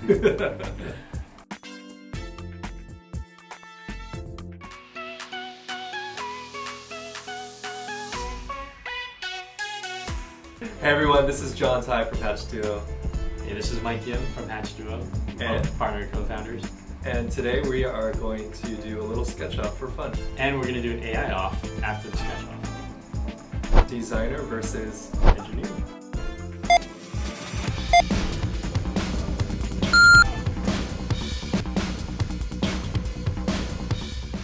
Hey everyone, this is John Ty from Hatch Duo. Hey, this is Mike Yim from Hatch Duo, And partner co-founders. And today we are going to do a little sketch off for fun. And we're going to do an AI off after the sketch off. Designer versus Engineer.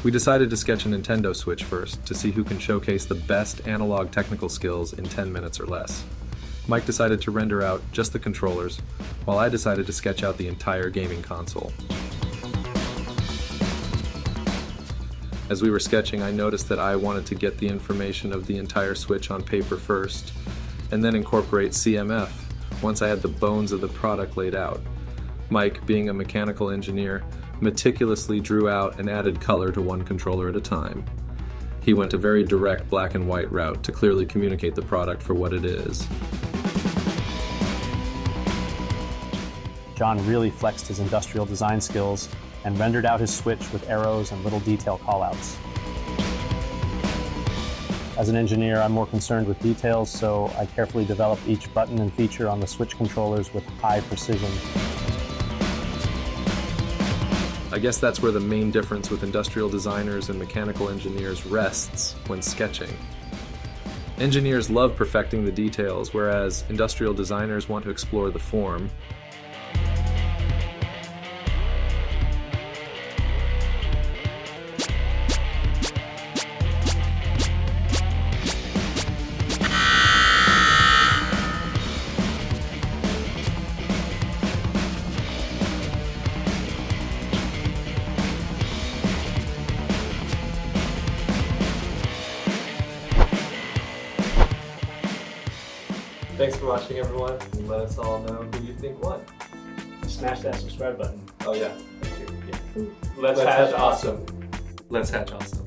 We decided to sketch a Nintendo Switch first to see who can showcase the best analog technical skills in 10 minutes or less. Mike decided to render out just the controllers, while I decided to sketch out the entire gaming console. As we were sketching, I noticed that I wanted to get the information of the entire Switch on paper first, and then incorporate CMF once I had the bones of the product laid out. Mike, being a mechanical engineer, meticulously drew out and added color to one controller at a time. He went a very direct black and white route to clearly communicate the product for what it is. John really flexed his industrial design skills and rendered out his Switch with arrows and little detail callouts. As an engineer, I'm more concerned with details, so I carefully developed each button and feature on the Switch controllers with high precision. I guess that's where the main difference with industrial designers and mechanical engineers rests when sketching. Engineers love perfecting the details, whereas industrial designers want to explore the form. Thanks for watching everyone, and let us all know who you think won. Smash that subscribe button. Oh yeah, thank you. Let's hatch awesome. Let's hatch awesome.